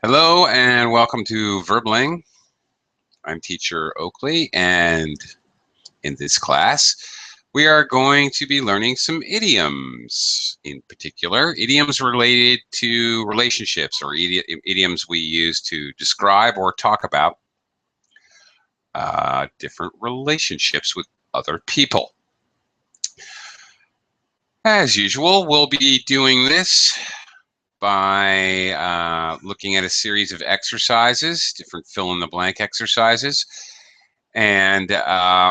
Hello and welcome to Verbling. I'm teacher Oakley, and in this class we are going to be learning some idioms. In particular, idioms related to relationships, or idioms we use to describe or talk about different relationships with other people. As usual, we'll be doing this by looking at a series of exercises, different fill-in-the-blank exercises. And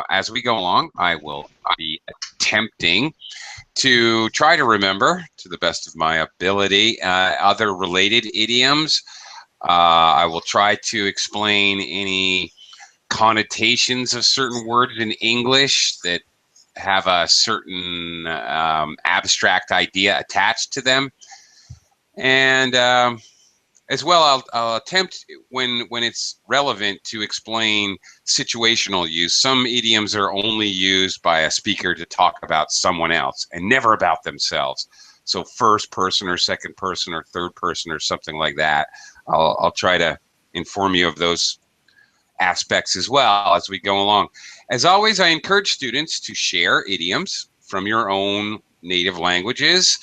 as we go along, I will be attempting to try to remember, to the best of my ability, other related idioms. I will try to explain any connotations of certain words in English that have a certain abstract idea attached to them. And as well, I'll attempt, when it's relevant, to explain situational use. Some idioms are only used by a speaker to talk about someone else and never about themselves. So first person or second person or third person or something like that. I'll try to inform you of those aspects as well as we go along. As always, I encourage students to share idioms from your own native languages,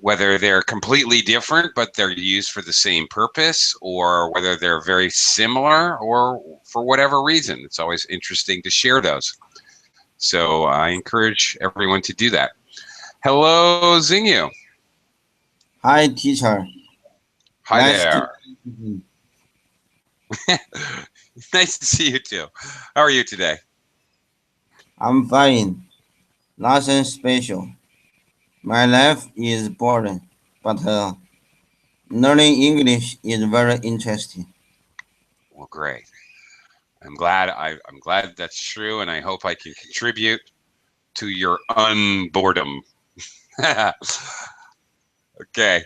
whether they're completely different but they're used for the same purpose, or whether they're very similar, or for whatever reason. It's always interesting to share those. So I encourage everyone to do that. Hello, Zingyu. Hi, teacher. Hi Nice there. to Nice to see you too. How are you today? I'm fine. Nothing special. My life is boring, but learning English is very interesting. Well, great. I'm glad that's true, and I hope I can contribute to your unboredom. Okay.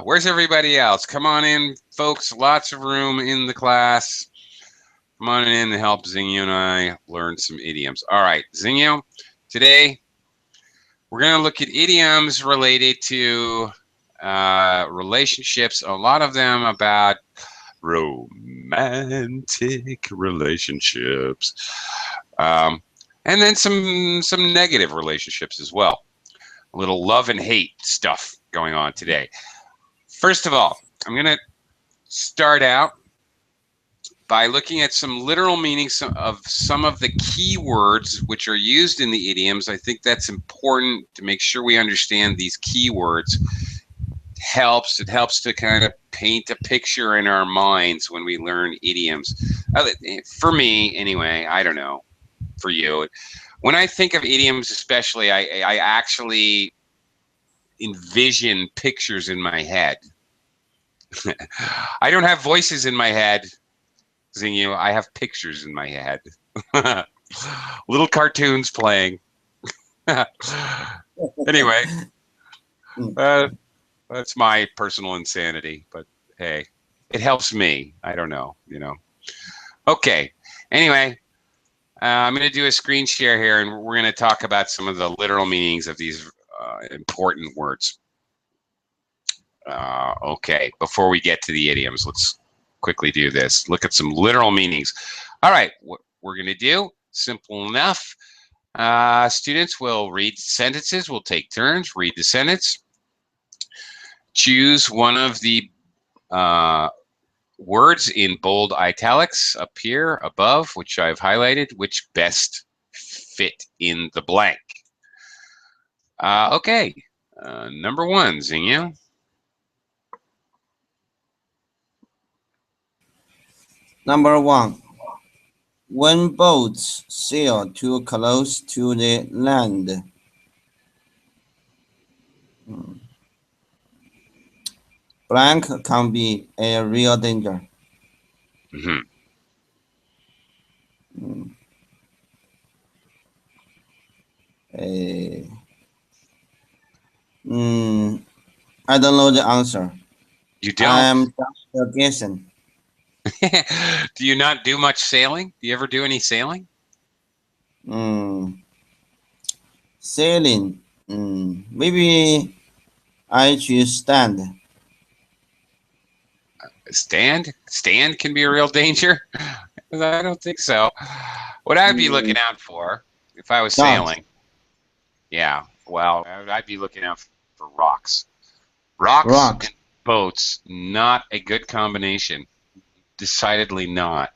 Where's everybody else? Come on in, folks. Lots of room in the class. Come on in and help Zingyu and I learn some idioms. All right, Zingyu, today we're going to look at idioms related to relationships, a lot of them about romantic relationships, and then some negative relationships as well. A little love and hate stuff going on today. First of all, I'm going to start out by looking at some literal meanings of some of the key words which are used in the idioms. I think that's important to make sure we understand these key words. It helps to kind of paint a picture in our minds when we learn idioms. For me, anyway, I don't know, for you. When I think of idioms especially, I actually envision pictures in my head. I don't have voices in my head, Zingyu. I have pictures in my head. Little cartoons playing. Anyway, that's my personal insanity, but hey, it helps me. I don't know, you know. Okay. Anyway, I'm going to do a screen share here, and we're going to talk about some of the literal meanings of these important words. Okay, before we get to the idioms, let's quickly do this. Look at some literal meanings. All right, what we're going to do, simple enough. Students will read sentences. We'll take turns, read the sentence. Choose one of the words in bold italics up here above, which I've highlighted, which best fit in the blank. Okay, number one, Zingyu. Number one, when boats sail too close to the land, blank can be a real danger. Mm-hmm. Eh, I don't know the answer. You don't? I'm just guessing. Do you not do much sailing? Do you ever do any sailing? Mm, Sailing. Maybe I should stand. Stand? Stand can be a real danger? I don't think so. What I'd be looking out for if I was sailing, yeah, well, I'd be looking out for rocks. Rocks and boats, not a good combination. Decidedly not.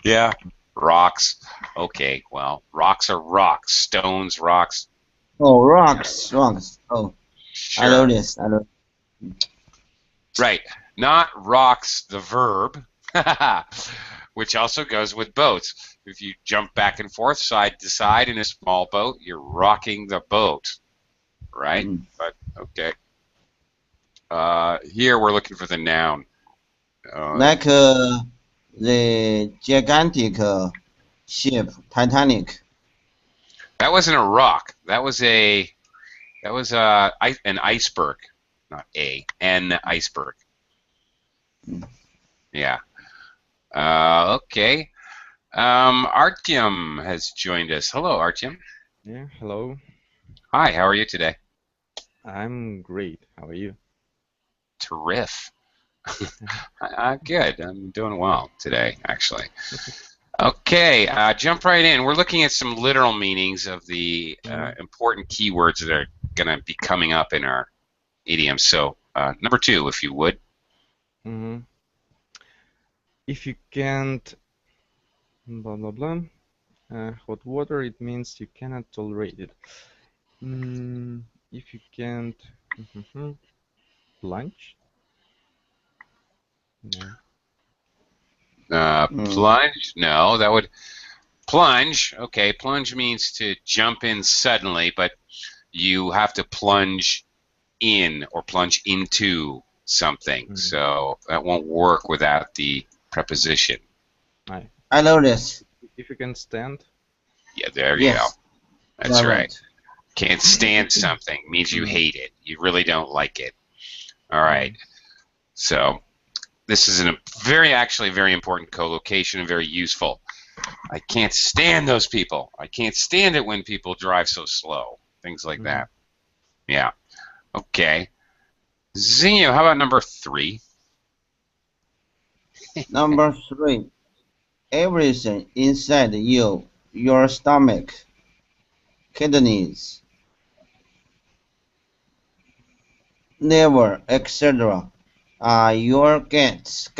Yeah, rocks. Okay, well, rocks are rocks. Stones, rocks. Oh, rocks. Oh, Sure. I know this. Right. Not rocks, the verb, which also goes with boats. If you jump back and forth, side to side in a small boat, you're rocking the boat, right? But, okay. Here we're looking for the noun. Like the gigantic ship Titanic. That wasn't a rock. That was an iceberg, not an iceberg. Yeah. Okay. Artyom has joined us. Hello, Artyom. Yeah, hello. Hi, how are you today? I'm great. How are you? Terrific. I'm good. I'm doing well today, actually. Okay, jump right in. We're looking at some literal meanings of the important keywords that are going to be coming up in our idioms. So, number 2, if you would. If you can't blah blah blah hot water, it means you cannot tolerate it. If you can't plunge, no. Plunge? No, that would plunge. Okay, plunge means to jump in suddenly, but you have to plunge in or plunge into something. So that won't work without the preposition. I know this. If you can stand. Yeah, there you go. That's right. Can't stand something means you hate it. You really don't like it. All right. So this is actually very important collocation and very useful. I can't stand those people. I can't stand it when people drive so slow. Things like that. Yeah. Okay. Zinho, how about number 3? Number 3. Everything inside you, your stomach, kidneys, liver, etc. are your guts.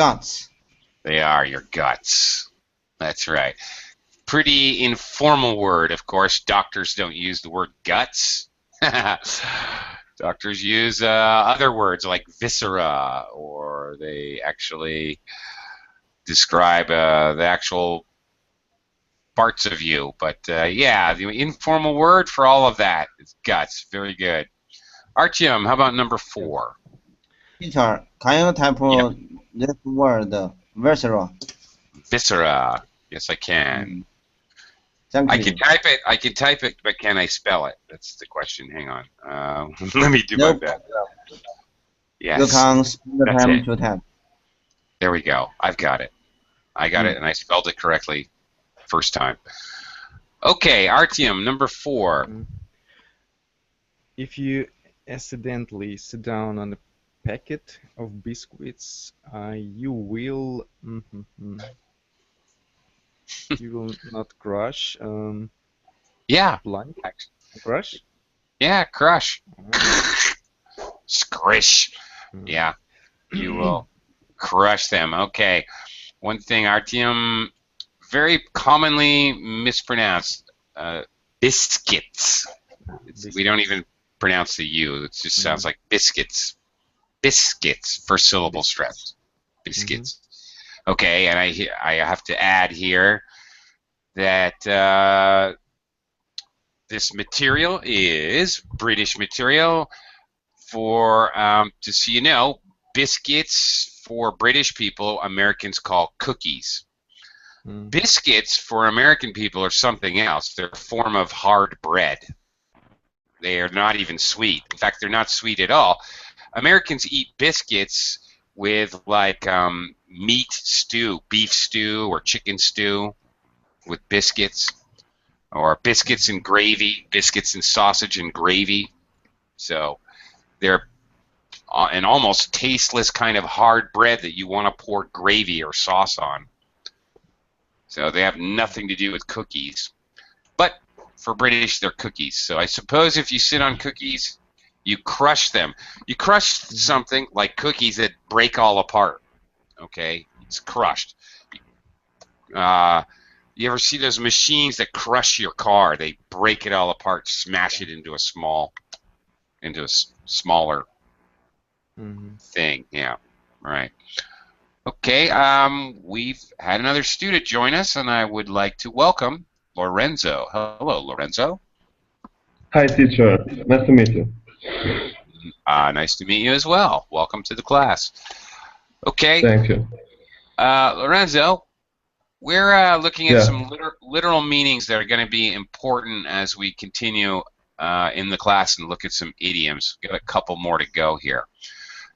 They are your guts. That's right. Pretty informal word, of course. Doctors don't use the word guts. Doctors use other words like viscera, or they actually describe the actual parts of you. But yeah, the informal word for all of that is guts. Very good. Artyom, how about number 4? Peter, can you type this word, viscera? Viscera. Yes, I can. Thank you. I can type it, but can I spell it? That's the question. Hang on. Let me do my best. Yes. You can spend the time to type. There we go. I've got it. I got it, and I spelled it correctly first time. Okay, Artyom, number 4. If you accidentally sit down on a packet of biscuits, you will you will not crush. Yeah. Plunge. Crush. Yeah, crush. Squish. Yeah. You will crush them. Okay. One thing, Artyom, very commonly mispronounced. Biscuits. We don't even pronounce the U. It just sounds like biscuits. Biscuits. First syllable stressed. Biscuits. Okay, and I have to add here that this material is British material. For just so you know, biscuits for British people, Americans call cookies. Biscuits for American people are something else. They're a form of hard bread. They are not even sweet. In fact, they're not sweet at all. Americans eat biscuits with like meat stew, beef stew, or chicken stew with biscuits, or biscuits and gravy, biscuits and sausage and gravy. So they're an almost tasteless kind of hard bread that you want to pour gravy or sauce on. So they have nothing to do with cookies. But for British, they're cookies. So I suppose if you sit on cookies, you crush them. You crush something like cookies that break all apart. Okay? It's crushed. You ever see those machines that crush your car? They break it all apart, smash it into a smaller thing. Yeah, right. Okay, we've had another student join us, and I would like to welcome Lorenzo. Hello, Lorenzo. Hi, teacher. Nice to meet you. Nice to meet you as well. Welcome to the class. Okay. Thank you. Lorenzo, we're looking at Yeah. some literal meanings that are going to be important as we continue in the class and look at some idioms. We've got a couple more to go here.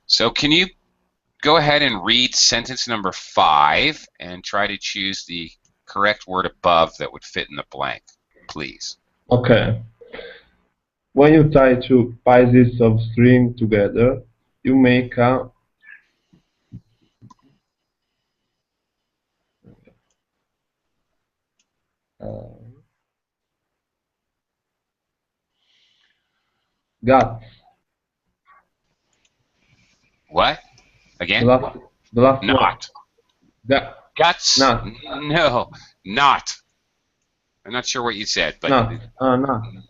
So can you go ahead and read sentence number 5 and try to choose the correct word above that would fit in the blank, please? Okay. When you tie two pieces of string together, you make a gut. What? Again? The last Not. Gut. Guts? Not. No, not. I'm not sure what you said, but Not.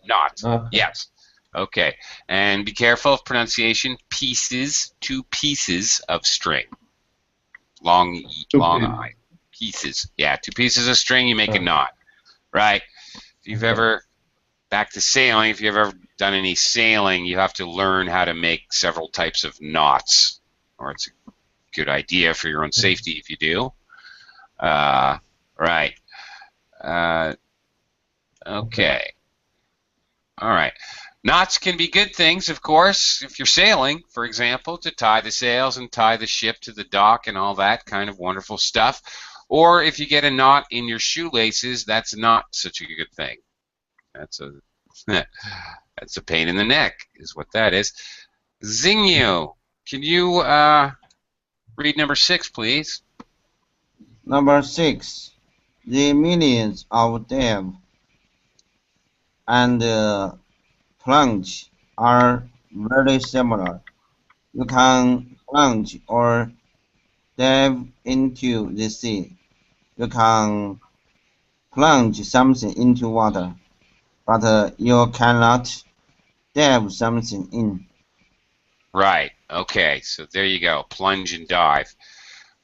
not. Okay. Yes. Okay. And be careful of pronunciation. Pieces, 2 pieces of string. Long I. Pieces. Yeah, 2 pieces of string, you make a knot. Right? If you've ever, back to sailing, if you've ever done any sailing, you have to learn how to make several types of knots. Or it's a good idea for your own safety if you do. Right. Okay. All right. Knots can be good things, of course, if you're sailing, for example, to tie the sails and tie the ship to the dock and all that kind of wonderful stuff. Or if you get a knot in your shoelaces, that's not such a good thing. That's a that's a pain in the neck, is what that is. Zing, can you read number 6, please? Number 6. The meanings of dive and plunge are very similar. You can plunge or dive into the sea. You can plunge something into water, but you cannot dive something in. Right. Okay. So there you go. Plunge and dive.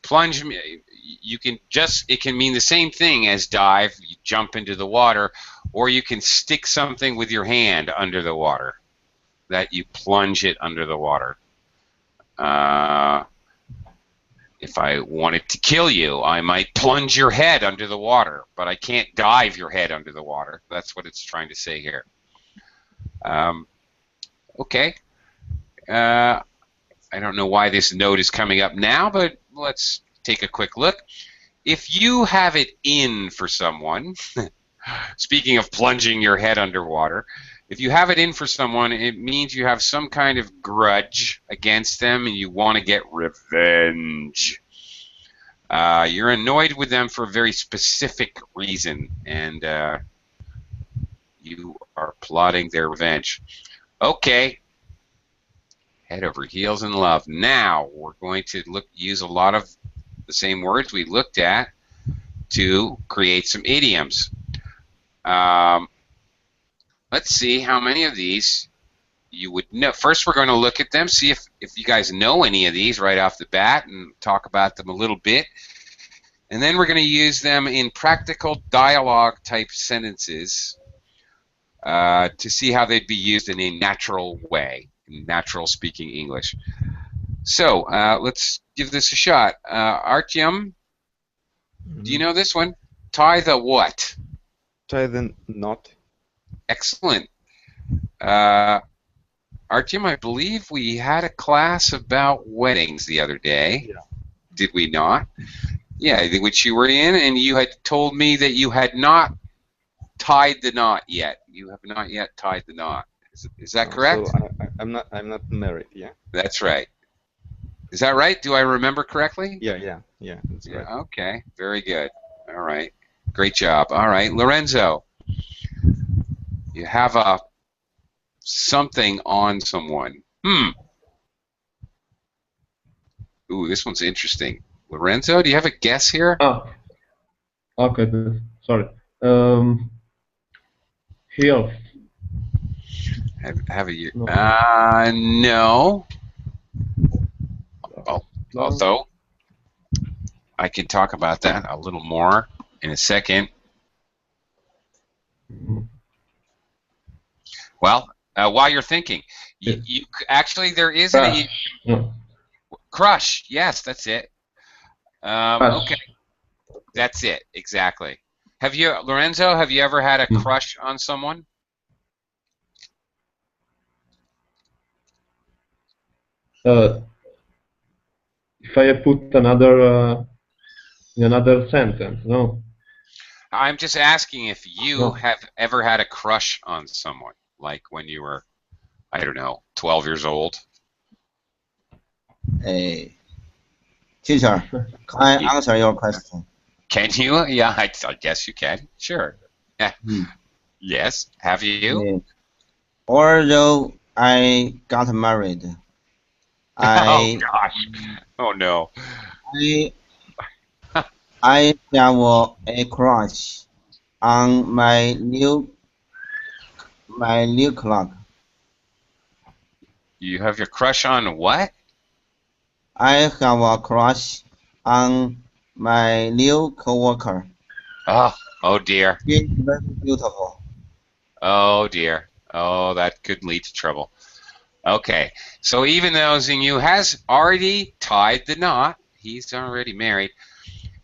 Plunge, it can mean the same thing as dive. You jump into the water, or you can stick something with your hand under the water. That you plunge it under the water. If I wanted to kill you, I might plunge your head under the water, but I can't dive your head under the water. That's what it's trying to say here. Okay. I don't know why this note is coming up now, but let's take a quick look. If you have it in for someone, speaking of plunging your head underwater, if you have it in for someone, it means you have some kind of grudge against them and you want to get revenge. You're annoyed with them for a very specific reason, and you are plotting their revenge. Okay. Head over heels in love. Now we're going to use a lot of the same words we looked at to create some idioms. Let's see how many of these you would know. First, we're going to look at them, see if you guys know any of these right off the bat, and talk about them a little bit. And then we're going to use them in practical dialogue type sentences to see how they'd be used in a natural way, in natural speaking English. So let's give this a shot. Artyom, do you know this one? Tie the what? Tie the knot. Excellent. Artyom, I believe we had a class about weddings the other day. Yeah. Did we not? Yeah, which you were in, and you had told me that you had not tied the knot yet. You have not yet tied the knot. Is that correct? So I'm not married. Yeah. That's right. Is that right? Do I remember correctly? Yeah. That's Yeah. right. Okay. Very good. All right. Great job. All right, Lorenzo, you have a something on someone. Ooh, this one's interesting. Lorenzo, do you have a guess here? Ah, okay. Sorry. Heels. Have a No. no. Blah, blah. Although I can talk about that a little more in a second. Well, while you're thinking, you actually there is an Crush. No. crush. Yes, that's it. Crush. Okay, that's it exactly. Have you, Lorenzo? Have you ever had a crush on someone? If I put another in another sentence, no. I'm just asking if you No. have ever had a crush on someone, like when you were, I don't know, 12 years old. Hey, teacher, can I answer your question? Can you? Yeah, I guess you can. Sure. Yeah. Hmm. Yes. Have you? Yeah. Although I got married, Oh I gosh. Oh no. I I have a crush on my new clerk. You have your crush on what? I have a crush on my new coworker. Oh dear. She's very beautiful. Oh dear. Oh, that could lead to trouble. Okay. So even though Xingyu has already tied the knot, he's already married.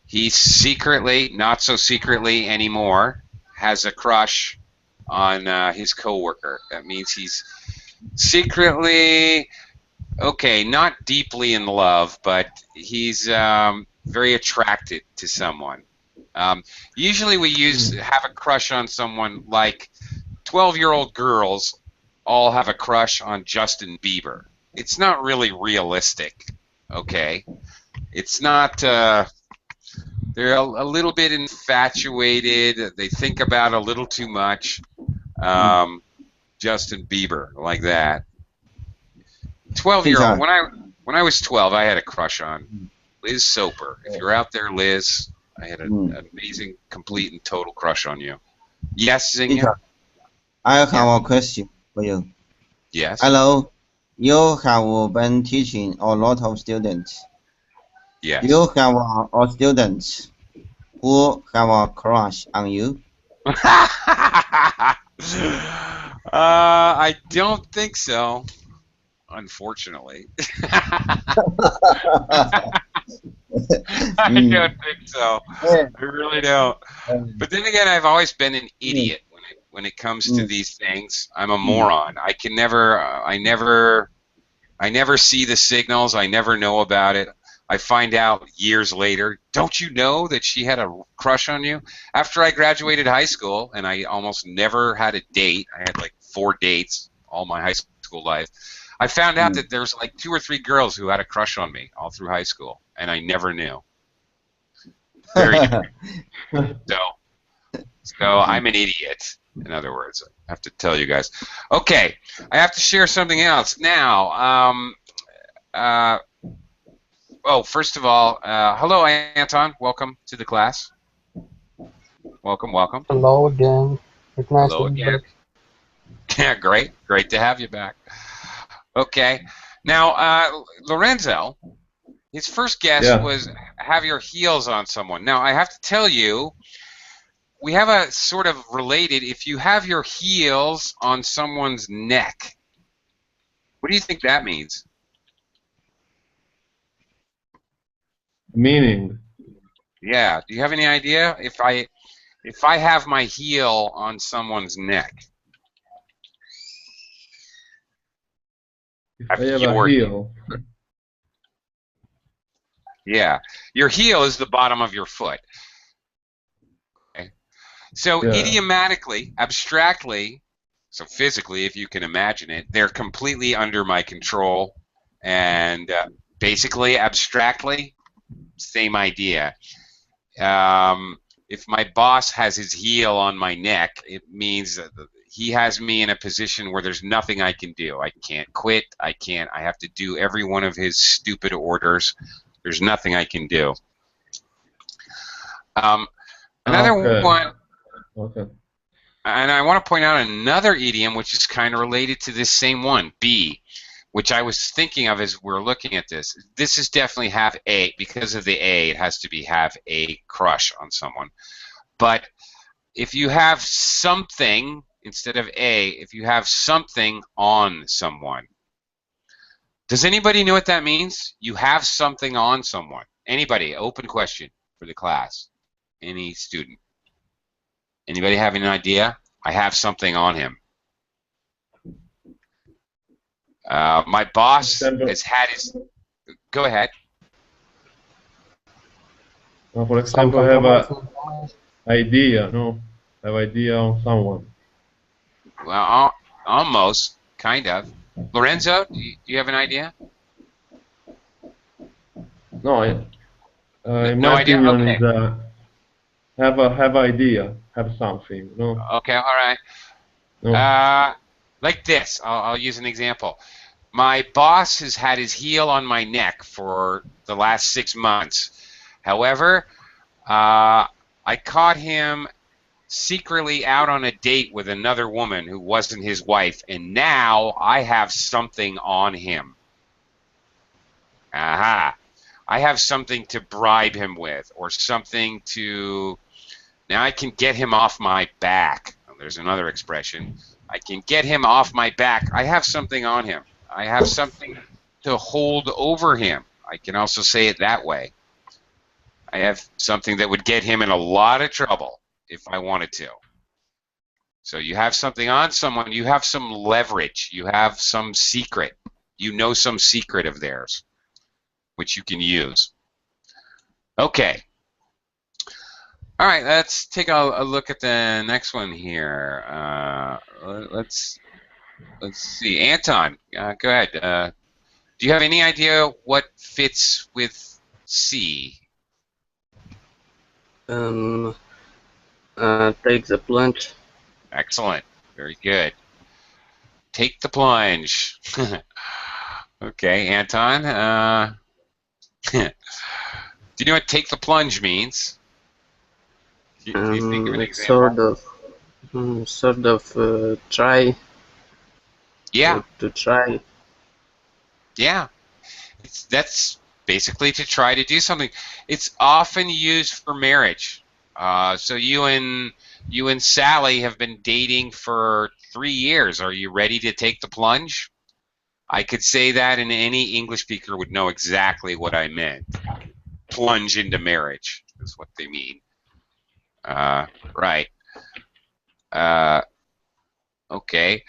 He secretly, not so secretly anymore, has a crush on his coworker. That means he's secretly, okay, not deeply in love, but he's very attracted to someone. Usually we have a crush on someone like 12-year-old girls all have a crush on Justin Bieber. It's not really realistic, okay? It's not, they're a little bit infatuated. They think about a little too much. Justin Bieber, like that. 12-year-old. Teacher, When I was 12, I had a crush on Liz Soper. If you're out there, Liz, I had an amazing, complete, and total crush on you. Yes, Xingyu? teacher, I have a question for you. Yes. Hello, you have been teaching a lot of students. Yes. Do you have a student who have a crush on you? I don't think so, unfortunately. I don't think so. I really don't. But then again, I've always been an idiot when it comes to these things. I'm a moron. I never see the signals. I never know about it. I find out years later. Don't you know that she had a crush on you? After I graduated high school, and I almost never had a date. I had like 4 dates all my high school life. I found out that there's like 2 or 3 girls who had a crush on me all through high school, and I never knew. Very so I'm an idiot. In other words, I have to tell you guys. Okay, I have to share something else now. First of all, hello, Anton. Welcome to the class. Welcome. Hello again. It's nice Hello to be again. back. Yeah, great to have you back. Okay, now Lorenzo, his first guess was have your heels on someone. Now I have to tell you, we have a sort of related. If you have your heels on someone's neck, what do you think that means? Meaning. Yeah. Do you have any idea? If I have my heel on someone's neck. If I have a heel. Yeah. Your heel is the bottom of your foot. Okay. So idiomatically, abstractly, So physically, if you can imagine it, they're completely under my control, and basically, abstractly, same idea. If my boss has his heel on my neck, it means that he has me in a position where there's nothing I can do. I can't quit. I have to do every one of his stupid orders. There's nothing I can do. Another Okay. one, Okay. and I want to point out another idiom which is kind of related to this same one, be, which I was thinking of as we're looking at this. This is definitely have a, because of the a, it has to be have a crush on someone. But if you have something, instead of a, if you have something on someone. Does anybody know what that means? You have something on someone. Anybody? Open question for the class. Any student? Anybody have an idea? I have something on him. My boss has had his... Go ahead. For example, Some have a information. idea, no? Have idea on someone. Well, almost, kind of. Lorenzo, do you have an idea? No, in No my idea? opinion, Okay. is have idea, have something, no? Okay, all right. No. Like this, I'll use an example. My boss has had his heel on my neck for the last 6 months. However, I caught him secretly out on a date with another woman who wasn't his wife, and now I have something on him. Aha. I have something to bribe him with, or something to... Now I can get him off my back. There's another expression. I can get him off my back. I have something on him. I have something to hold over him. I can also say it that way. I have something that would get him in a lot of trouble if I wanted to. So you have something on someone, you have some leverage, you have some secret. You know some secret of theirs, which you can use. Okay. All right, let's take a look at the next one here. Let's see. Anton, go ahead. Do you have any idea what fits with C? Take the plunge. Excellent. Very good. Take the plunge. Okay, Anton. Do you know what take the plunge means? Do you think of an example? Sort of try. Yeah. To try. Yeah. That's basically to try to do something. It's often used for marriage. So you and Sally have been dating for 3 years. Are you ready to take the plunge? I could say that, and any English speaker would know exactly what I meant. Plunge into marriage is what they mean. Right. Okay.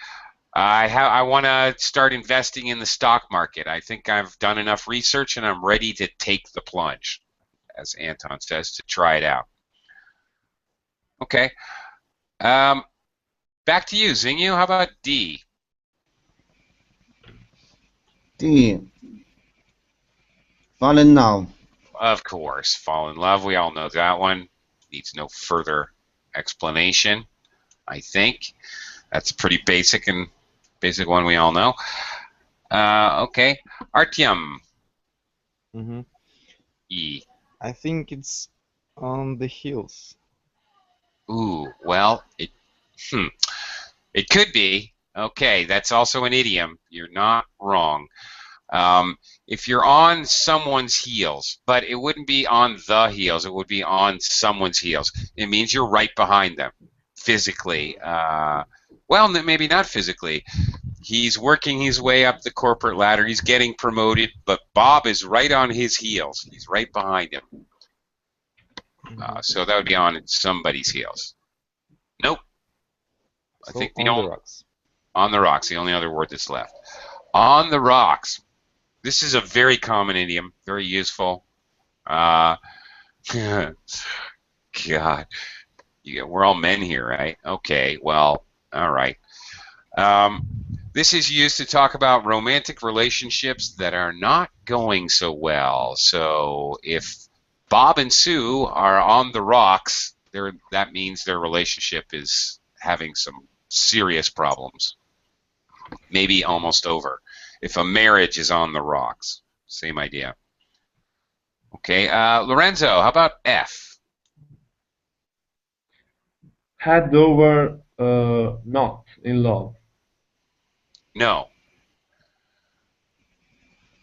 I want to start investing in the stock market. I think I've done enough research, and I'm ready to take the plunge, as Anton says, to try it out. Okay. Back to you, Zingyu. How about D? D. Fall in love. Of course, fall in love. We all know that one. Needs no further explanation, I think. That's pretty basic and basic one we all know. Okay. Artyom. Mm-hmm. E. I think it's on the heels. Ooh, well, it could be. Okay, that's also an idiom. You're not wrong. If you're on someone's heels, but it wouldn't be on the heels, it would be on someone's heels. It means you're right behind them, physically. Well, maybe not physically. He's working his way up the corporate ladder. He's getting promoted, but Bob is right on his heels. He's right behind him. So that would be on somebody's heels. Nope. I think on the rocks. On the rocks, the only other word that's left. On the rocks. This is a very common idiom, very useful. God. Yeah, we're all men here, right? Okay, well, all right. This is used to talk about romantic relationships that are not going so well. So if Bob and Sue are on the rocks, that means their relationship is having some serious problems. Maybe almost over. If a marriage is on the rocks, same idea. Okay, Lorenzo, how about F? Head over, not in love. No.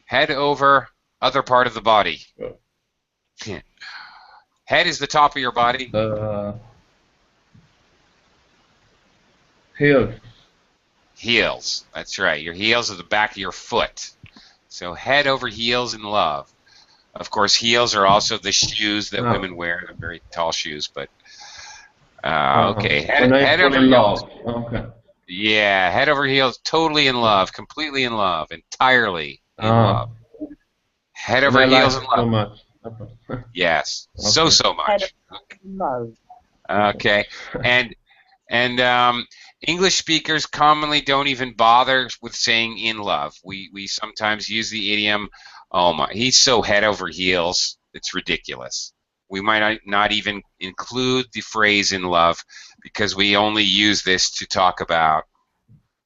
Head over, other part of the body. Head is the top of your body. Heels. Heels. That's right. Your heels are the back of your foot. So head over heels in love. Of course, heels are also the shoes that women wear. They're very tall shoes, but okay. When I Head fall over in heels. love. Okay. Yeah, head over heels, totally in love, completely in love, entirely in love. Head And over I like heels in it love. so much. Okay. Yes, so much. No. Okay, and English speakers commonly don't even bother with saying in love. We sometimes use the idiom, oh my, he's so head over heels, it's ridiculous. We might not even include the phrase in love because we only use this to talk about,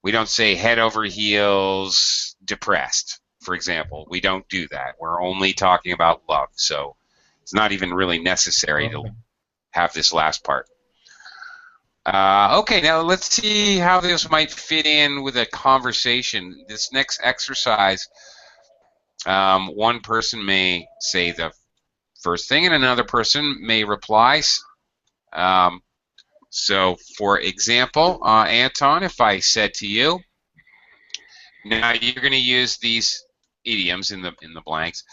we don't say head over heels depressed, for example. We don't do that. We're only talking about love. So it's not even really necessary to have this last part. Okay, now let's see how this might fit in with a conversation. This next exercise, one person may say the first thing and another person may reply. So, for example, Anton, if I said to you, now you're going to use these idioms in the blanks.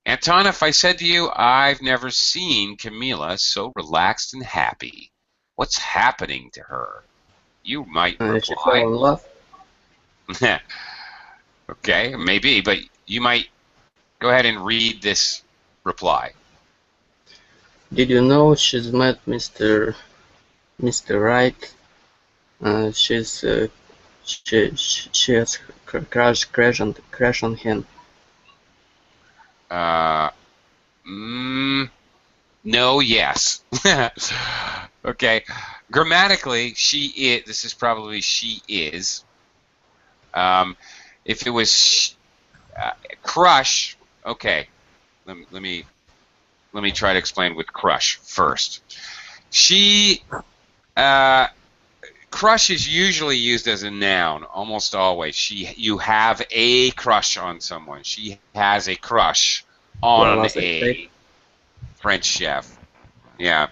Anton, if I said to you, I've never seen Camila so relaxed and happy. What's happening to her? You might She fell in reply. love. Okay, maybe, but you might go ahead and read this reply. Did you know she's met Mr. Right? She has crash on him. No, yes. Okay. Grammatically, she is. This is probably she is. If it was crush, okay. Let me try to explain with crush first. She crush is usually used as a noun, almost always. You have a crush on someone. She has a crush Well, on as I a say, French chef. Yeah.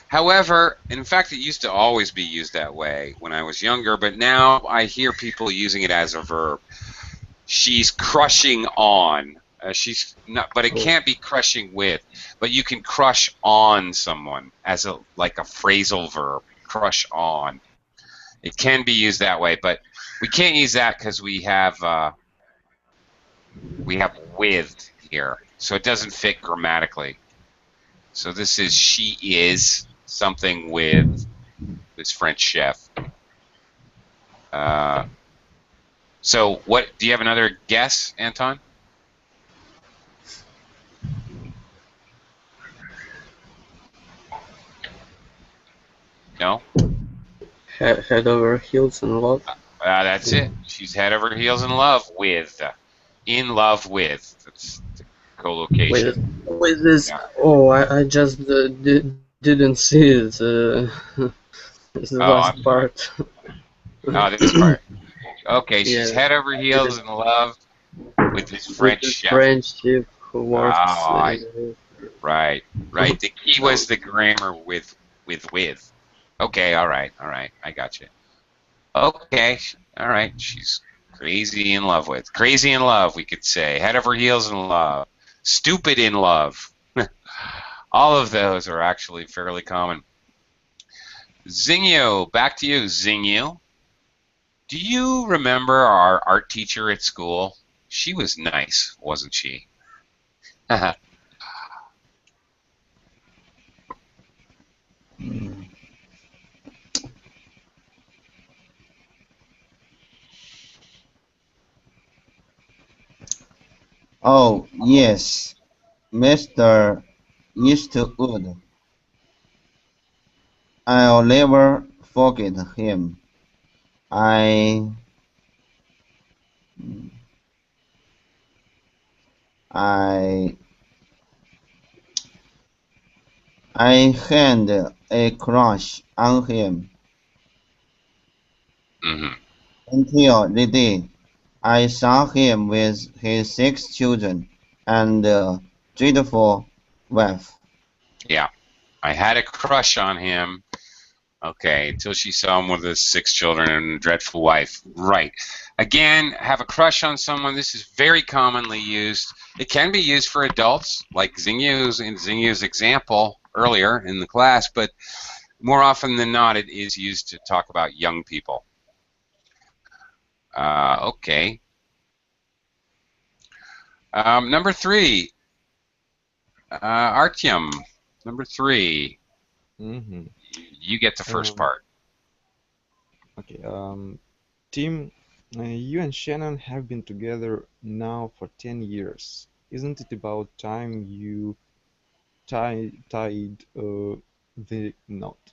However, in fact, it used to always be used that way when I was younger, but now I hear people using it as a verb. She's crushing on. She's not, but it can't be crushing with. But you can crush on someone as like a phrasal verb. Crush on. It can be used that way, but we can't use that because we have with here, so it doesn't fit grammatically. So this is she is something with this French chef. So what? Do you have another guess, Anton? No. head over heels in love. That's it. She's head over heels in love with. In love with. That's the collocation. With this. Yeah. Oh, I just didn't see it. The Oh, I'm last sorry. part. Oh, this part. Okay, she's Yeah, head over heels in love with this with French this chef. French chief who works. Ah, right. The key So, was the grammar with. Okay, all right. I got you. Okay, all right. She's crazy in love with. Crazy in love, we could say. Head over heels in love. Stupid in love. All of those are actually fairly common. Zingyo, back to you, Zingyo. Do you remember our art teacher at school? She was nice, wasn't she? Oh, yes, Mr. Eastwood. I'll never forget him. I I I had a crush on him Hmm. until the day I saw him with his 6 children and dreadful wife. Yeah, I had a crush on him. Okay, until she saw him with his 6 children and a dreadful wife. Right. Again, have a crush on someone. This is very commonly used. It can be used for adults, like Xingyu's example earlier in the class, but more often than not, it is used to talk about young people. Okay. Number 3, Artyom. Number 3, Mm-hmm. you get the first Um, part. okay. Tim, you and Shannon have been together now for 10 years. Isn't it about time you tied the knot?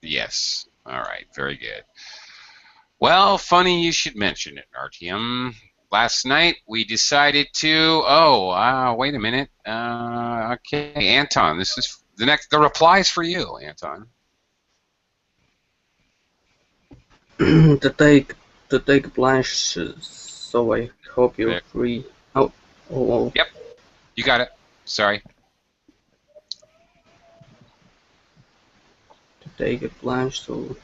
Yes. All right. Very good. Well, funny you should mention it, Artyom. Last night we decided to. Oh, wait a minute. Okay, Anton. This is the next. The reply's for you, Anton. to take to take plunge. So I hope you're There. free. Oh, oh, Yep. You got it. Sorry. to take a plunge. So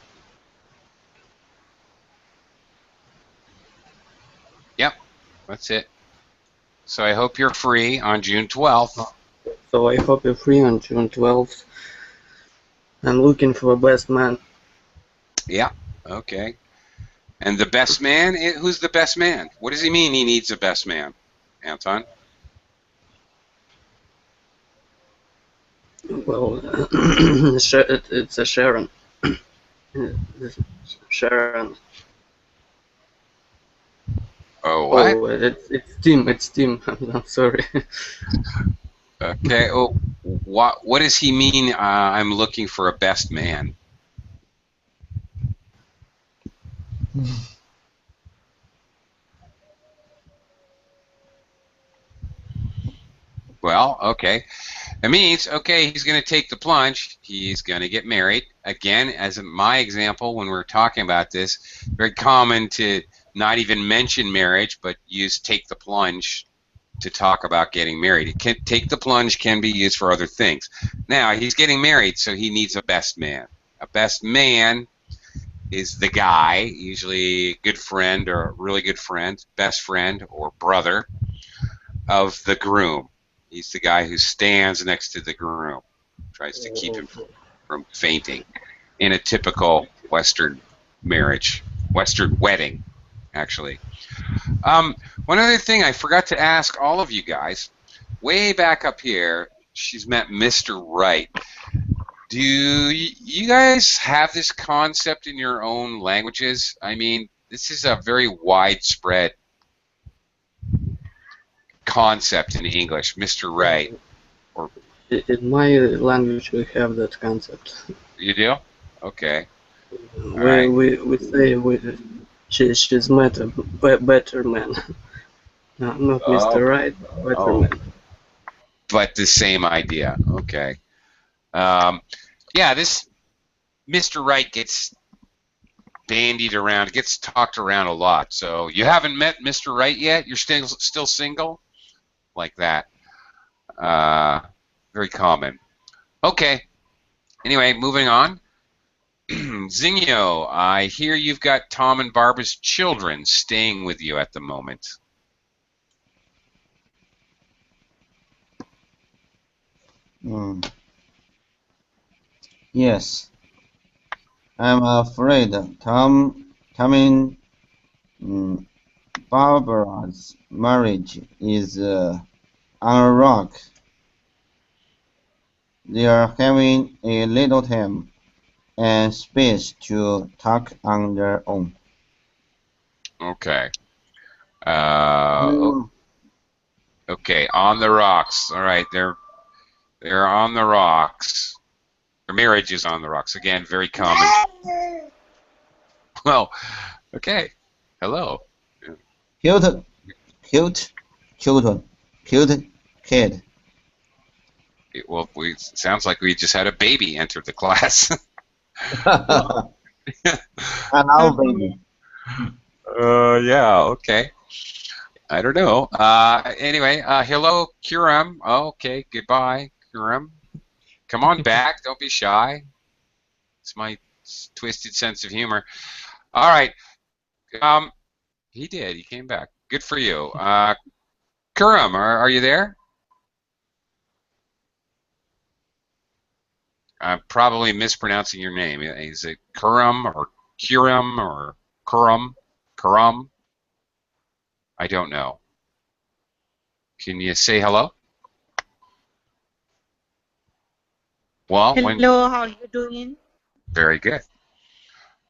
Yep. That's it. So I hope you're free on June 12th. so I hope you're free on June 12th. I'm looking for a best man. Yeah. Okay. And the best man? Who's the best man? What does he mean he needs a best man, Anton? Well, it's a Sharon. Sharon. Oh, what? Oh, it's Tim. It's Tim. I'm sorry. Okay. Oh, what does he mean? I'm looking for a best man. Well, okay. It means, okay, he's going to take the plunge. He's going to get married. Again, as in my example, when we're talking about this, very common to not even mention marriage, but use take the plunge to talk about getting married. It can, take the plunge can be used for other things. Now, he's getting married, so he needs a best man. A best man is the guy, usually a good friend or a really good friend, best friend or brother of the groom. He's the guy who stands next to the groom, tries to keep him from fainting in a typical Western marriage, Western wedding, actually. One other thing I forgot to ask all of you guys, way back up here, she's met Mr. Right. Do you guys have this concept in your own languages? I mean, this is a very widespread concept in English, Mr. Right. Or In my language, we have that concept. you do? Okay. All We right. we, we say she's met a better man. Not Oh, Mr. Right, better oh, man. but the same idea. Okay. Um, yeah, this Mr. Right gets bandied around, gets talked around a lot. So you haven't met Mr. Right yet? You're still single? Like that. Uh, very common. Okay. Anyway, moving on. Zingyo, I hear you've got Tom and Barbara's children staying with you at the moment. Mm, yes, I'm afraid Tom and Barbara's marriage is on a rock. They are having a little time and space to talk on their own. Okay. Uh, Mm, Okay, on the rocks. All right, they're on the rocks. Their marriage is on the rocks. Again, very common. Well, okay. Hello. Cute, cute children, cute kid. Well, sounds like we just had a baby enter the class. And our baby. Yeah, okay. I don't know. Anyway, hello, Kiram. Oh, okay, goodbye, Kiram. Come on back. Don't be shy. It's my twisted sense of humor. All right. He did. He came back. Good for you. Kiram, are you there? I'm probably mispronouncing your name. Is it Kiram or Kiram or Kuram? Kuram? I don't know. Can you say hello? Well, Hello, how are you doing? Very good.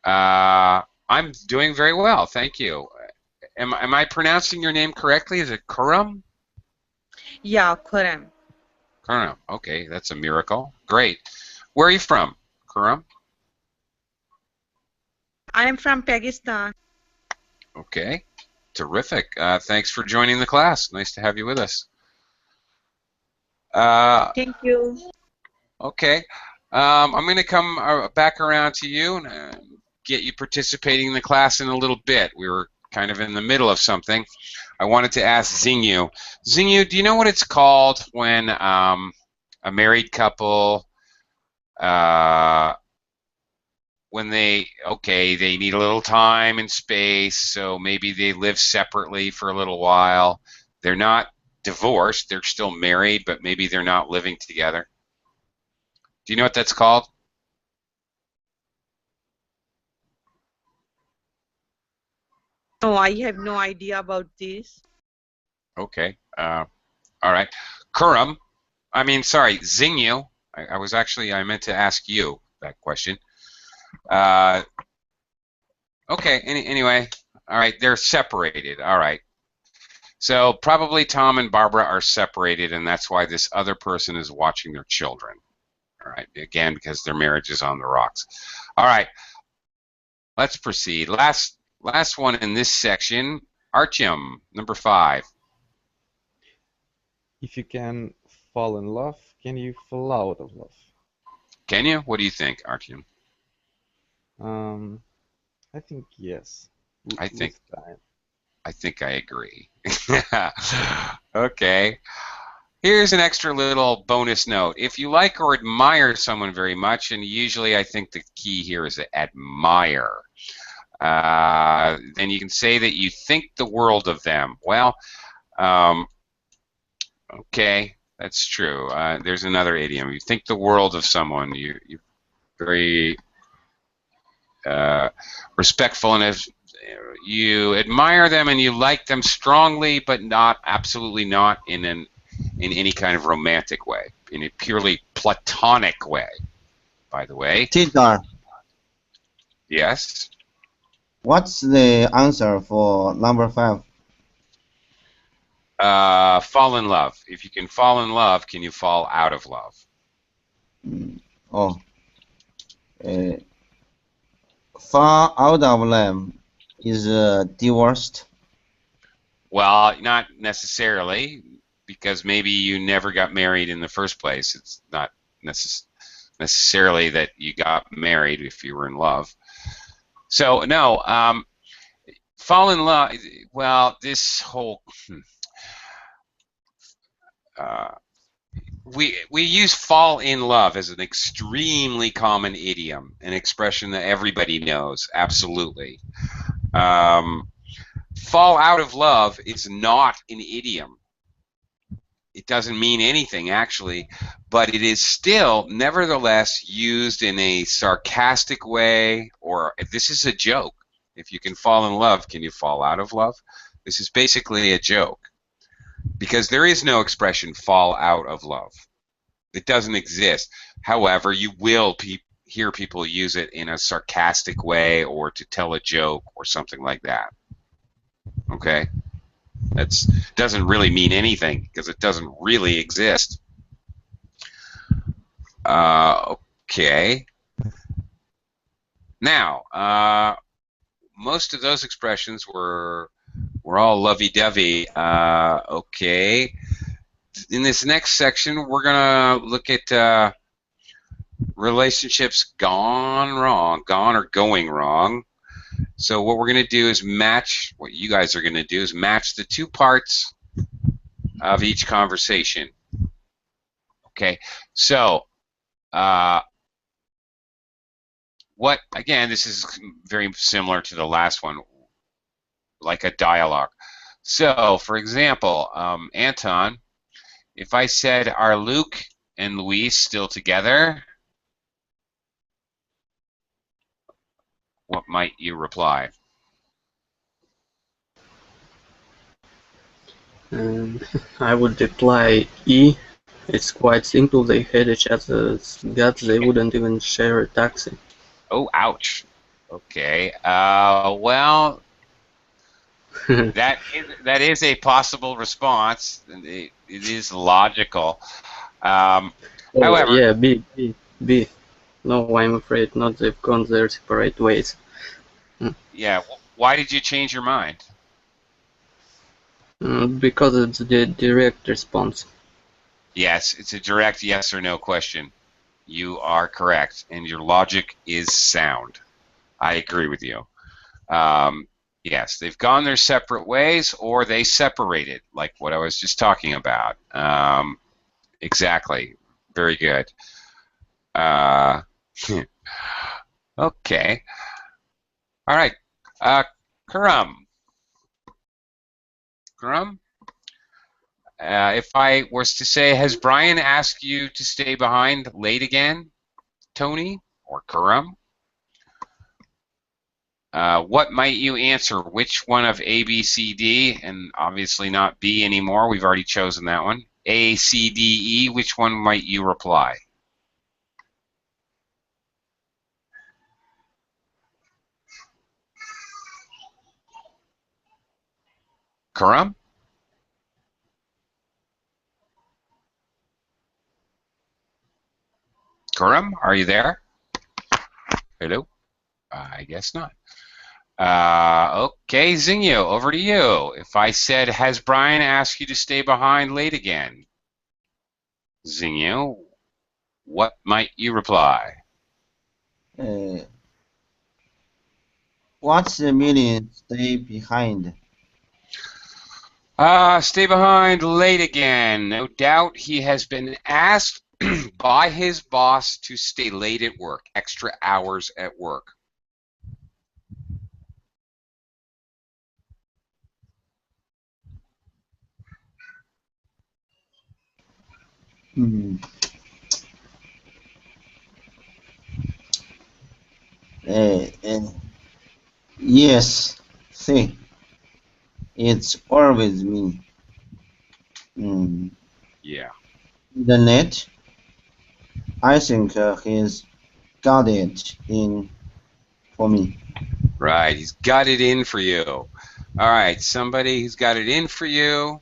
I'm doing very well, thank you. Am I pronouncing your name correctly? Is it Kuram? Yeah, Khurram. Kuram. Okay, that's a miracle. Great. Where are you from, Kuram? I am from Pakistan. Okay. Terrific. Thanks for joining the class. Nice to have you with us. Thank you. Okay. I'm going to come back around to you and get you participating in the class in a little bit. We were kind of in the middle of something. I wanted to ask Zingyu. Zingyu, do you know what it's called when a married couple, when they need a little time and space, so maybe they live separately for a little while. They're not divorced, they're still married, but maybe they're not living together. Do you know what that's called? No, I have no idea about this. Okay. All right. Kuram, Zingyu. I meant to ask you that question. Okay, anyway. All right, they're separated. All right. So probably Tom and Barbara are separated, and that's why this other person is watching their children. All right, again, because their marriage is on the rocks. All right, let's proceed. Last one in this section, Artyom, number 5. If you can fall in love, can you fall out of love? Can you? What do you think, Artyom? I think yes. I think With time. I think I agree. Okay. Here's an extra little bonus note. If you like or admire someone very much, and usually I think the key here is to admire, then you can say that you think the world of them. Well, okay, that's true. There's another idiom. You think the world of someone. You're very respectful, and if you admire them and you like them strongly, but absolutely not in any kind of romantic way, in a purely platonic way, by the way. Teacher, Yes? what's the answer for number 5? Fall in love. If you can fall in love, can you fall out of love? Oh. Fall out of them is divorced. Well, not necessarily, because maybe you never got married in the first place. It's not necessarily that you got married if you were in love. So, no, fall in love, well, this whole... we use fall in love as an extremely common idiom, an expression that everybody knows, absolutely. Fall out of love is not an idiom. It doesn't mean anything, actually, but it is still, nevertheless, used in a sarcastic way, or this is a joke. If you can fall in love, can you fall out of love? This is basically a joke, because there is no expression fall out of love. It doesn't exist. However, you will hear people use it in a sarcastic way or to tell a joke or something like that. Okay? That doesn't really mean anything because it doesn't really exist. Okay. Now, most of those expressions were all lovey-dovey. Okay. In this next section, we're gonna look at relationships gone wrong, gone or going wrong. So what we're gonna do is match. What you guys are gonna do is match the two parts of each conversation. Okay. So. What, again, this is very similar to the last one, like a dialogue. So, for example, Anton, if I said, are Luke and Luis still together? What might you reply? I would reply E. It's quite simple. They hate each other's guts. They wouldn't even share a taxi. Oh, ouch. Okay. Well, that is a possible response. It is logical. However, yeah, B. No, I'm afraid not. They've gone their separate ways. Yeah. Why did you change your mind? Because it's the direct response. Yes, it's a direct yes or no question. You are correct, and your logic is sound. I agree with you. Yes, they've gone their separate ways, or they separated, like what I was just talking about. Exactly. Very good. Okay. All right. Karam. Karam? If I was to say, has Brian asked you to stay behind late again, Tony or Karam? What might you answer? Which one of A, B, C, D? And obviously not B anymore. We've already chosen that one. A, C, D, E. Which one might you reply? Karam? Karam, are you there? Hello? I guess not. Okay, Zingyo, over to you. If I said, has Brian asked you to stay behind late again? Zingyo, what might you reply? What's the meaning stay behind? Stay behind late again. No doubt he has been asked by his boss to stay late at work, extra hours at work. Hmm. Uh, uh, yes, see, it's always me. Hmm. Yeah. The net, I think he's got it in for me. Right, he's got it in for you. All right, somebody who's got it in for you.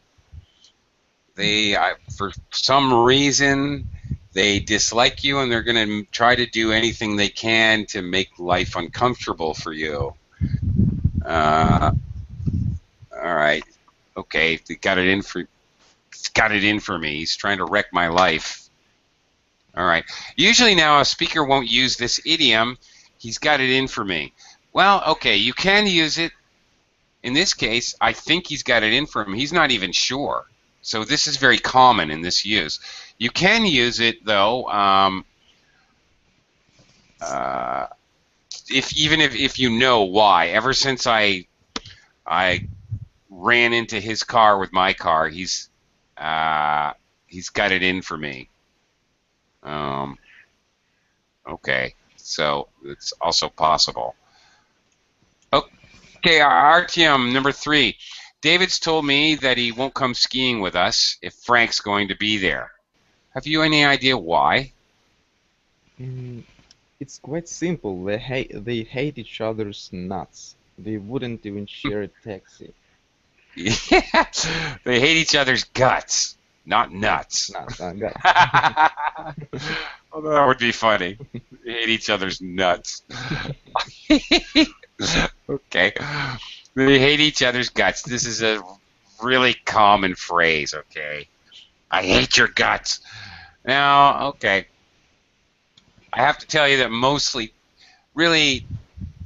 They, for some reason, they dislike you, and they're going to try to do anything they can to make life uncomfortable for you. All right, okay, they got it in for. He's got it in for me. He's trying to wreck my life. All right. Usually now a speaker won't use this idiom. He's got it in for me. Well, okay, you can use it. In this case, I think he's got it in for him. He's not even sure. So this is very common in this use. You can use it though, if you know why. Ever since I ran into his car with my car, he's got it in for me. Okay, so it's also possible. Okay, Artyom, number 3. David's told me that he won't come skiing with us if Frank's going to be there. Have you any idea why? It's quite simple. They hate each other's nuts. They wouldn't even share a taxi. Yeah, they hate each other's guts, not nuts. Got Well, that would be funny. They hate each other's nuts. Okay. They hate each other's guts. This is a really common phrase, okay? I hate your guts. Now, okay. I have to tell you that mostly, really,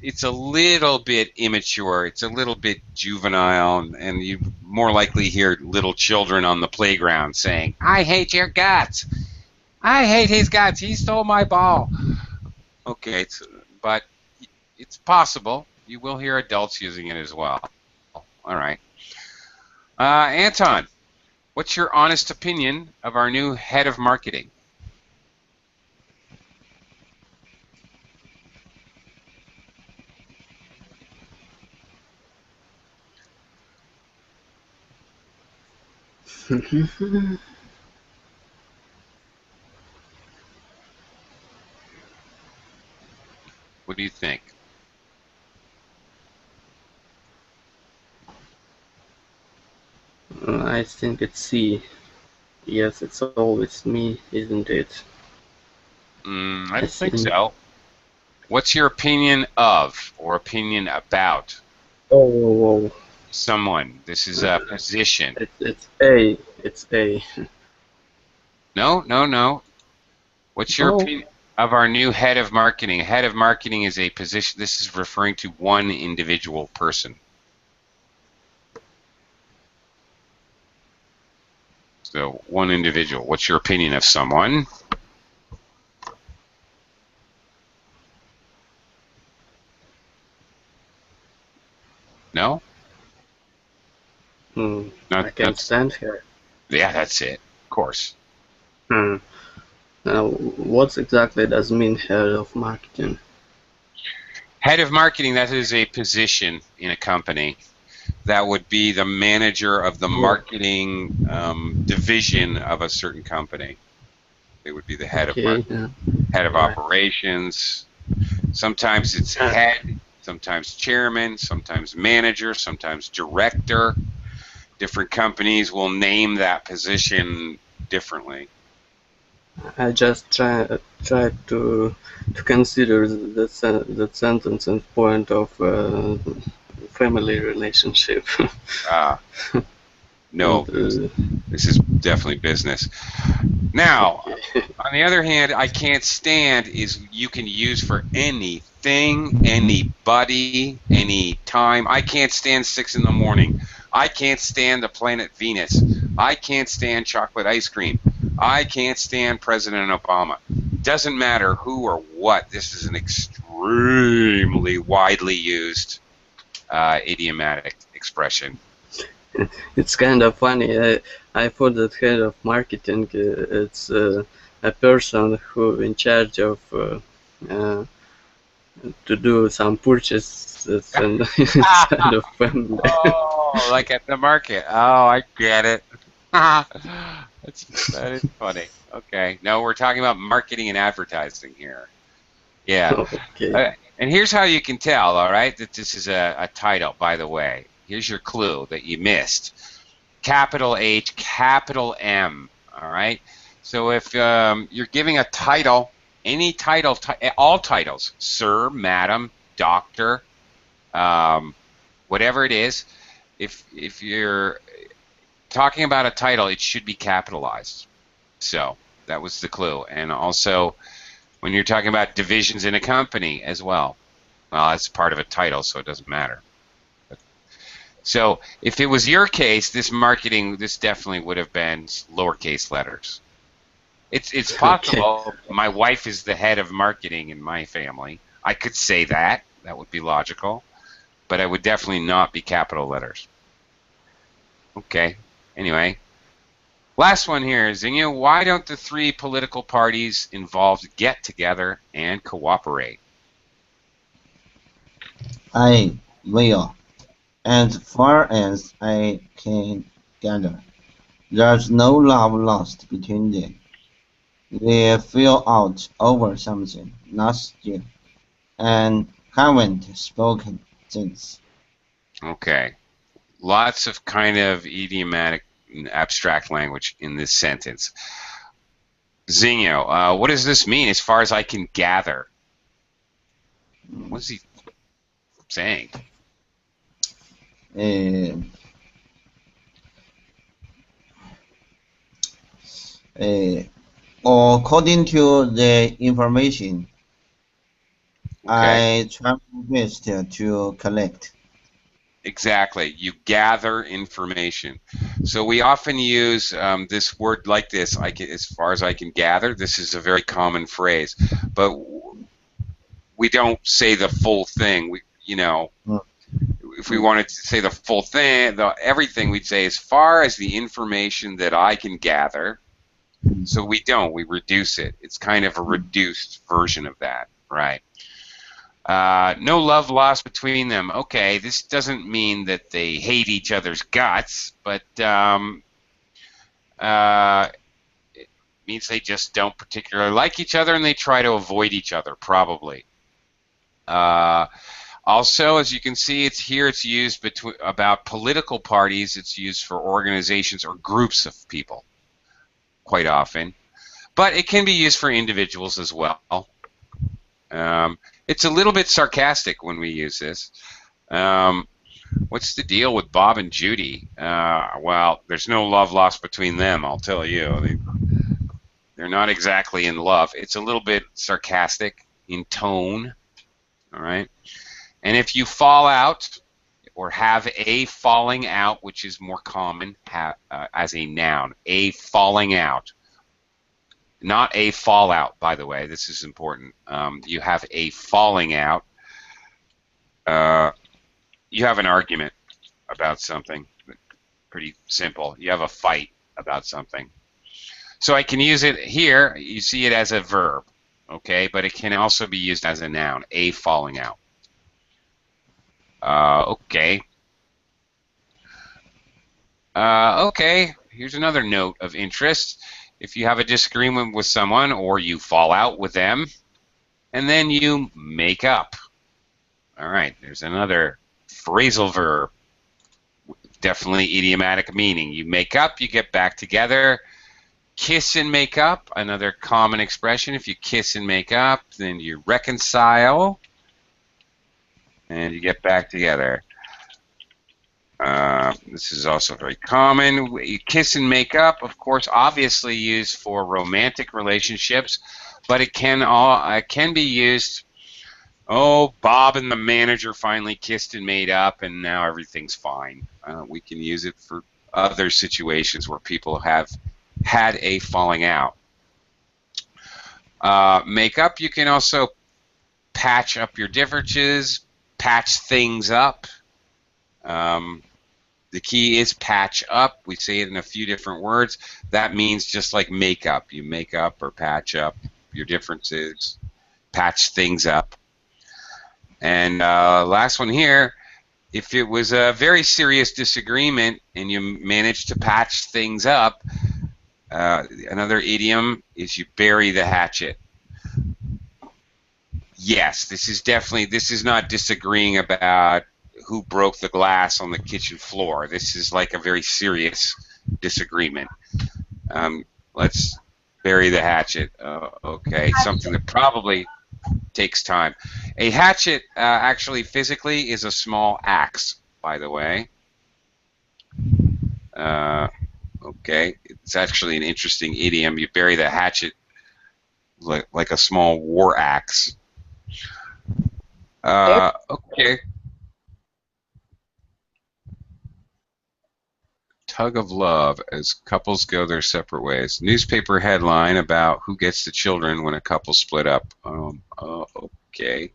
it's a little bit immature. It's a little bit juvenile, and you more likely hear little children on the playground saying, I hate your guts. I hate his guts. He stole my ball. Okay, but it's possible. You will hear adults using it as well. All right. Anton, what's your honest opinion of our new head of marketing? What do you think? I think it's C. Yes, it's always me, isn't it? I don't think so. What's your opinion of or opinion about Oh, someone? This is a position. it's A. It's A. No. What's your Oh, opinion of our new head of marketing? Head of marketing is a position. This is referring to one individual person. So one individual. What's your opinion of someone? No? I can't stand her. Yeah, that's it. Of course. Now, what exactly does mean head of marketing? Head of marketing, that is a position in a company. That would be the manager of the marketing division of a certain company. They would be the head of marketing, head of operations. Sometimes it's head, sometimes chairman, sometimes manager, sometimes director. Different companies will name that position differently. I just tried to consider that sentence and point of family relationship. No, this is definitely business. Now, on the other hand, I can't stand is you can use for anything, anybody, any time. I can't stand 6 in the morning. I can't stand the planet Venus. I can't stand chocolate ice cream. I can't stand President Obama. Doesn't matter who or what. This is an extremely widely used idiomatic expression. It's kind of funny. I thought that head of marketing it's a person who in charge of to do some purchases and inside of family. Oh, like at the market. Oh, I get it. That is funny. Okay. No, we're talking about marketing and advertising here. Yeah. Okay. And here's how you can tell, all right, that this is a title, by the way. Here's your clue that you missed. Capital H, capital M, all right? So if you're giving a title, any title, all titles, sir, madam, doctor, whatever it is, if you're talking about a title, it should be capitalized. So that was the clue. And also, when you're talking about divisions in a company as well, that's part of a title, so it doesn't matter. So if it was your case, this definitely would have been lowercase letters. It's possible. Okay. My wife is the head of marketing in my family. I could say that. That would be logical. But I would definitely not be capital letters. Okay. Anyway. Last one here, Zinga. Why don't the 3 political parties involved get together and cooperate? I will. As far as I can gather, there's no love lost between them. They fell out over something last year and haven't spoken since. Okay. lots of kind of idiomatic and abstract language in this sentence. Zingyo, what does this mean as far as I can gather? What is he saying? According to the information, Okay. I try my best to collect. Exactly. You gather information. So we often use this word like this, as far as I can gather. This is a very common phrase. But we don't say the full thing. If we wanted to say the full thing, everything, we'd say as far as the information that I can gather. So we don't. We reduce it. It's kind of a reduced version of that, right? No love lost between them. Okay, this doesn't mean that they hate each other's guts, but it means they just don't particularly like each other and they try to avoid each other, probably. Also, as you can see, it's used about political parties. It's used for organizations or groups of people quite often, but it can be used for individuals as well. It's a little bit sarcastic when we use this. What's the deal with Bob and Judy? Well, there's no love lost between them, I'll tell you. They're not exactly in love. It's a little bit sarcastic in tone, all right? And if you fall out or have a falling out, which is more common as a noun, a falling out, not a fallout, by the way. This is important. You have a falling out. You have an argument about something. Pretty simple. You have a fight about something. So I can use it here. You see it as a verb, okay? But it can also be used as a noun, a falling out. Okay. Okay, here's another note of interest. If you have a disagreement with someone or you fall out with them, and then you make up. All right, there's another phrasal verb. Definitely idiomatic meaning. You make up, you get back together. Kiss and make up, another common expression. If you kiss and make up, then you reconcile, and you get back together. This is also very common. You kiss and make up, of course, obviously used for romantic relationships, but it can be used. Oh, Bob and the manager finally kissed and made up, and now everything's fine. We can use it for other situations where people have had a falling out. Make up, you can also patch up your differences, patch things up. The key is patch up. We say it in a few different words. That means just like make up. You make up or patch up your differences, patch things up. And last one here, if it was a very serious disagreement and you managed to patch things up, another idiom is you bury the hatchet. Yes, this is not disagreeing about who broke the glass on the kitchen floor. This is like a very serious disagreement. Let's bury the hatchet. Okay, something that probably takes time. A hatchet actually physically is a small axe, by the way. Okay, it's actually an interesting idiom. You bury the hatchet like a small war axe. Okay. Tug of love as couples go their separate ways. Newspaper headline about who gets the children when a couple split up. Okay.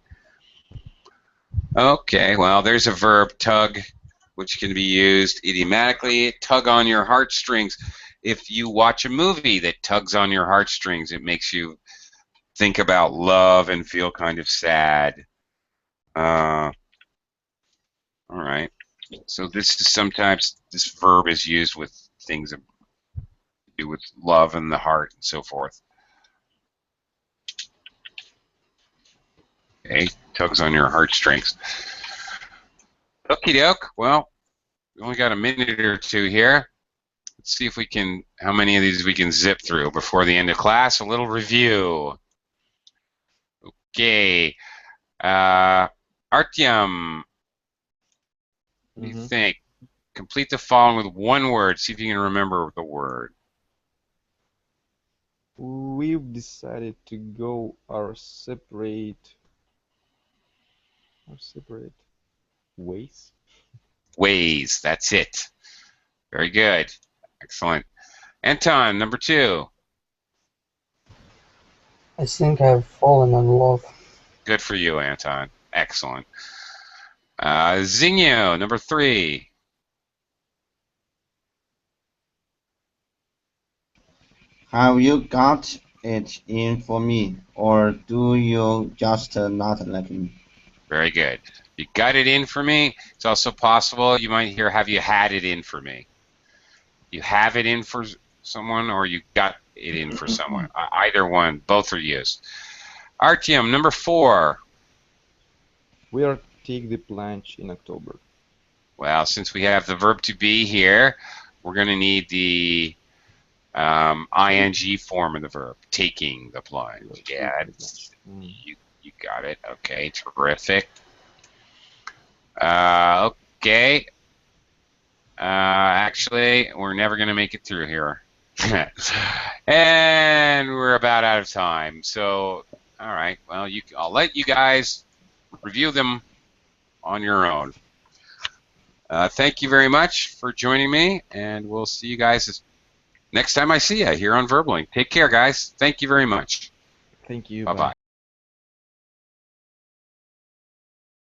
Okay, well, there's a verb, tug, which can be used idiomatically. Tug on your heartstrings. If you watch a movie that tugs on your heartstrings, it makes you think about love and feel kind of sad. All right. So sometimes this verb is used with things that do with love and the heart and so forth. Okay, tugs on your heartstrings. Okie doke. Well, We only got a minute or two here. Let's see if we can, how many of these we can zip through before the end of class. A little review. Okay. Artyom, what do you think? Complete the following with one word. See if you can remember the word. We've decided to go our separate ways. Ways. That's it. Very good. Excellent. Anton, number 2. I think I've fallen in love. Good for you, Anton. Excellent. Zinyo, number 3. Have you got it in for me, or do you just not like me? Very good. You got it in for me. It's also possible you might hear, have you had it in for me? You have it in for someone, or you got it in for someone. Either one. Both are used. Artyom, number 4. We'll take the plunge in October. Well, since we have the verb to be here, we're going to need the ing form of the verb, taking the plunge. Yeah, you got it. Okay, terrific. Okay. Actually, we're never going to make it through here. And we're about out of time. So, all right. Well, I'll let you guys review them on your own. Thank you very much for joining me, and we'll see you guys next time I see you here on Verbling. Take care, guys. Thank you very much. Thank you. Bye-bye.